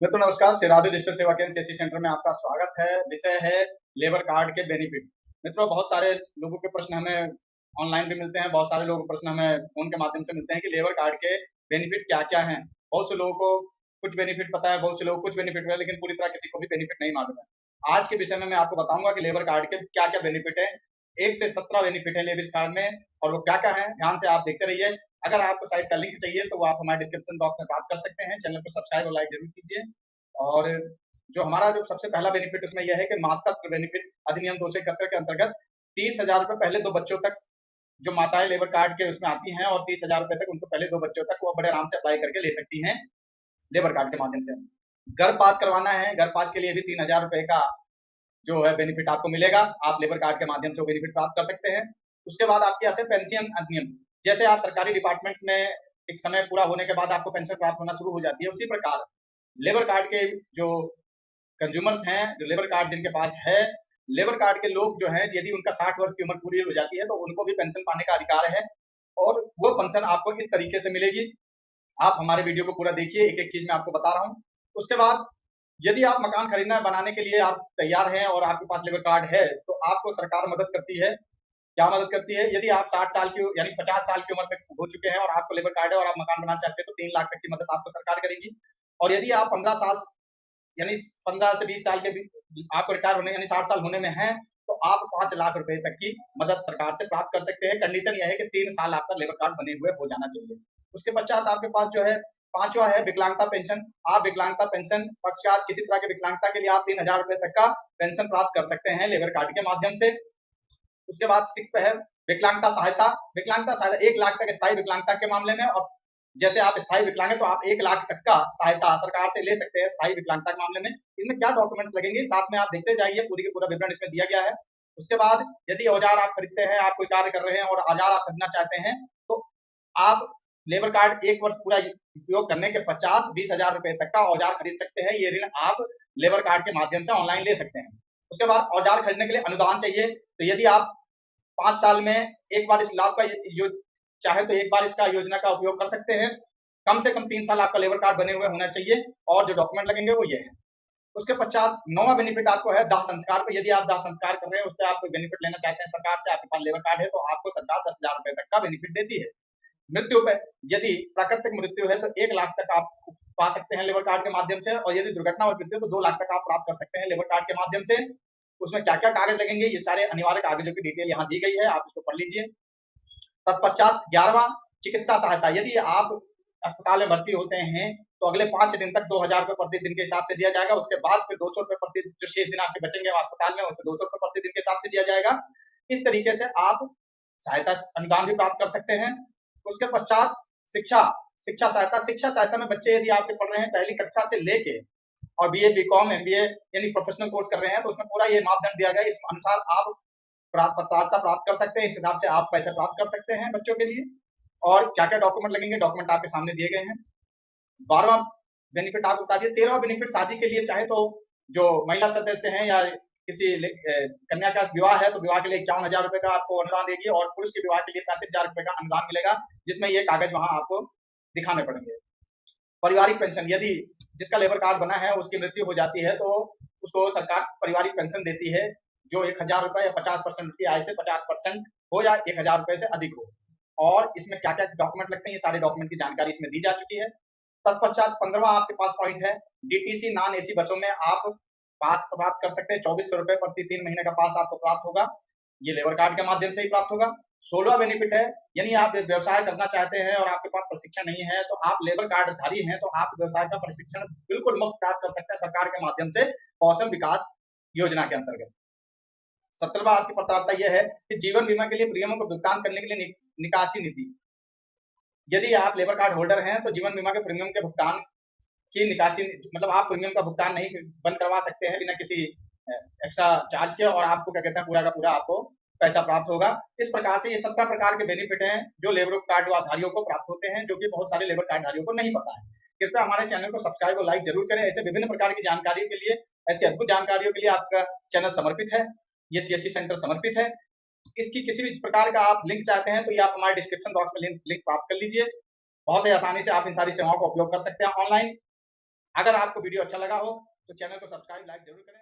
मित्रों नमस्कार, श्री राधे डिजिटल सेवा केंद्र सीएससी सेंटर में आपका स्वागत है। विषय है लेबर कार्ड के बेनिफिट। मित्रों बहुत सारे लोगों के प्रश्न हमें ऑनलाइन भी मिलते हैं, बहुत सारे लोगों के प्रश्न हमें फोन के माध्यम से मिलते हैं कि लेबर कार्ड के बेनिफिट क्या-क्या हैं। बहुत से लोगों को कुछ बेनिफिट पता है, बहुत से लोगों को कुछ बेनिफिट है, लेकिन पूरी तरह किसी को भी बेनिफिट नहीं मालूम है। आज के विषय में मैं आपको बताऊंगा कि लेबर कार्ड के क्या-क्या बेनिफिट है। 1 से 17 बेनिफिट है लेबर कार्ड में और वो क्या-क्या है, ध्यान से आप देखते रहिए। अगर आपको साइट का लिंक चाहिए तो वो आप हमारे डिस्क्रिप्शन बॉक्स में प्राप्त कर सकते हैं। चैनल को सब्सक्राइब और लाइक जरूर कीजिए। और जो हमारा जो सबसे पहला बेनिफिट उसमें यह है कि मातृत्व बेनिफिट अधिनियम 271 के अंतर्गत 30,000 रुपए पहले 2 बच्चों तक जो माताएं लेबर कार्ड के उसमें आती हैं और 30,000 रुपए तक उनको पहले 2 बच्चों तक वो बड़े आराम से अप्लाई करके ले सकती हैं लेबर कार्ड के माध्यम से। गर्भपात करवाना है, गर्भपात के लिए भी 3,000 रुपए का जो है बेनिफिट आपको मिलेगा। आप लेबर कार्ड के माध्यम से वो बेनिफिट प्राप्त कर सकते हैं। उसके बाद आपके आते हैं पेंशन अधिनियम। जैसे आप सरकारी डिपार्टमेंट्स में एक समय पूरा होने के बाद आपको पेंशन प्राप्त होना शुरू हो जाती है, उसी प्रकार लेबर कार्ड के जो कंज्यूमर्स हैं, जो लेबर कार्ड जिनके पास है, लेबर कार्ड के लोग जो हैं यदि उनका 60 वर्ष की उम्र पूरी हो जाती है तो उनको भी पेंशन पाने का अधिकार है और वो पेंशन आपको इस तरीके से मिलेगी। आप हमारे वीडियो को पूरा देखिए, एक एक चीज मैं आपको बता रहा हूँ। उसके बाद यदि आप मकान खरीदना बनाने के लिए आप तैयार हैं और आपके पास लेबर कार्ड है तो आपको सरकार मदद करती है। क्या मदद करती है? यदि आप 60 साल की यानी 50 साल की उम्र तक हो चुके हैं और आपको लेबर कार्ड है और आप मकान बनाना चाहते हैं तो 3 लाख तक की मदद आपको सरकार करेगी। और यदि आप 15 साल यानी 15 से 20 साल के भी आपको रिटायर होने यानी 60 साल होने में है तो आप 5 लाख रुपए तक की मदद सरकार से प्राप्त कर सकते हैं। कंडीशन यह है कि 3 साल आपका लेबर कार्ड बने हुए हो जाना चाहिए। उसके पश्चात आपके पास जो है पांचवा है विकलांगता पेंशन। आप विकलांगता पेंशन पश्चात किसी तरह की विकलांगता के लिए आप 3,000 रुपए तक का पेंशन प्राप्त कर सकते हैं लेबर कार्ड के माध्यम से। उसके बाद 6 पे है विकलांगता सहायता। विकलांगता सहायता 1 लाख तक स्थायी विकलांगता के मामले में और जैसे आप स्थायी विकलांग है तो आप 1 लाख तक का सहायता सरकार से ले सकते हैं स्थायी विकलांगता के मामले में। इनमें क्या डॉक्यूमेंट्स लगेंगे साथ में आप देखते जाइए, पूरी की पूरा विवरण इसमें दिया गया है। उसके बाद यदि औजार आप खरीदते हैं, आप कोई कार्य कर रहे हैं और औजार आप खरीदना चाहते हैं तो आप लेबर कार्ड 1 वर्ष पूरा उपयोग करने के पश्चात 20,000 रुपए तक का औजार खरीद सकते हैं। ये ऋण आप लेबर कार्ड के माध्यम से ऑनलाइन ले सकते हैं। उसके बाद औजार खरीदने के लिए अनुदान चाहिए, तो यदि आप 5 साल में एक बार इस लाभ का यो चाहे तो एक बार इसका योजना का उपयोग कर सकते हैं। कम से कम 3 साल आपका लेबर कार्ड बने हुए होना चाहिए और जो डॉक्यूमेंट लगेंगे वो ये है। उसके पश्चात 9वां बेनिफिट आपको है दाह संस्कार पे। यदि आप दाह संस्कार कर रहे हैं, उस पे आप कोई बेनिफिट लेना चाहते हैं सरकार से, आपके पास लेबर कार्ड है तो आपको सरकार 10,000 रुपए तक का बेनिफिट देती है। मृत्यु पे यदि प्राकृतिक मृत्यु है तो 1 लाख तक आप पा सकते हैं लेबर कार्ड के माध्यम से और यदि दुर्घटना और मृत्यु तो 2 लाख तक आप प्राप्त कर सकते हैं लेबर कार्ड के माध्यम से। उसमें क्या-क्या कागज लगेंगे, ये सारे अनिवार्य कागजों की डिटेल यहाँ दी गई है, आप इसको पढ़ लीजिए। तत्पश्चात 11वां चिकित्सा सहायता। यदि आप अस्पताल में भर्ती होते हैं तो अगले 5 दिन तक 2,000 रुपए प्रति दिन के हिसाब से दिया जाएगा। उसके बाद फिर 200 रुपए प्रति जो शेष दिन आपके बचेंगे अस्पताल में उसमें 200 रुपए प्रति दिन के हिसाब से दिया जाएगा। इस तरीके से आप सहायता अनुदान भी प्राप्त कर सकते हैं। उसके पश्चात शिक्षा शिक्षा सहायता। शिक्षा सहायता में बच्चे यदि आपके पढ़ रहे हैं पहली कक्षा से लेके और बीए बीकॉम एमबीए यानी प्रोफेशनल कोर्स कर रहे हैं तो उसमें पूरा ये मापदंड दिया गया है। इस अनुसार आप पात्रता प्राप्त कर सकते हैं, इस हिसाब से आप पैसे प्राप्त कर सकते हैं बच्चों के लिए। और क्या क्या डॉक्यूमेंट लगेंगे, डॉक्यूमेंट आपके सामने दिए गए हैं। 12वां बेनिफिट आपको बता दिए। 13वां बेनिफिट शादी के लिए चाहे तो जो महिला सदस्य हैं या किसी कन्या का विवाह है तो विवाह के लिए 51,000 रुपए का आपको अनुदान देगी और पुरुष के विवाह के लिए 35,000 रुपए का अनुदान मिलेगा, जिसमें ये कागज वहां आपको दिखाने पड़ेंगे। पारिवारिक पेंशन, यदि जिसका लेबर कार्ड बना है उसकी मृत्यु हो जाती है तो उसको सरकार पारिवारिक पेंशन देती है, जो 1,000 रुपए या 50% की आय से 50% हो या 1,000 रुपए से अधिक हो। और इसमें क्या क्या डॉक्यूमेंट लगते हैं ये सारे डॉक्यूमेंट की जानकारी इसमें दी जा चुकी है। तत्पश्चात 15वां आपके पास पॉइंट है डीटीसी नॉन एसी बसों में आप पास प्राप्त कर सकते हैं। 2400 रुपए प्रति 3 महीने का पास आपको प्राप्त होगा, ये लेबर कार्ड के माध्यम से ही प्राप्त होगा। 16वां बेनिफिट है यानी आप एक व्यवसाय करना चाहते हैं और आपके पास प्रशिक्षण नहीं है तो आप लेबर कार्ड धारी हैं तो आप व्यवसाय का प्रशिक्षण बिल्कुल मुफ्त प्राप्त कर सकते हैं सरकार के माध्यम से कौशल विकास योजना के अंतर्गत। 17वां आपकी पात्रता यह है कि जीवन बीमा के लिए प्रीमियमों को भुगतान करने के लिए निकासी नीति। यदि आप लेबर कार्ड होल्डर हैं तो जीवन बीमा के प्रीमियम के भुगतान की निकासी मतलब आप प्रीमियम का भुगतान नहीं बंद करवा सकते हैं बिना किसी एक्स्ट्रा चार्ज के और आपको क्या कहते हैं पूरा का पूरा आपको पैसा प्राप्त होगा। इस प्रकार से ये 17 प्रकार के बेनिफिट हैं जो लेबर कार्ड धारियों को प्राप्त होते हैं, जो कि बहुत सारे लेबर कार्ड धारियों को नहीं पता है। कृपया हमारे चैनल को सब्सक्राइब और लाइक जरूर करें। ऐसे विभिन्न प्रकार की जानकारियों के लिए, ऐसी अद्भुत जानकारियों के लिए आपका चैनल समर्पित है, ये सीएससी सेंटर समर्पित है। इसकी किसी भी प्रकार का आप लिंक चाहते हैं तो ये आप हमारे डिस्क्रिप्शन बॉक्स में लिंक प्राप्त कर लीजिए। बहुत ही आसानी से आप इन सारी सेवाओं का उपयोग कर सकते हैं ऑनलाइन। अगर आपको वीडियो अच्छा लगा हो तो चैनल को सब्सक्राइब लाइक जरूर करें।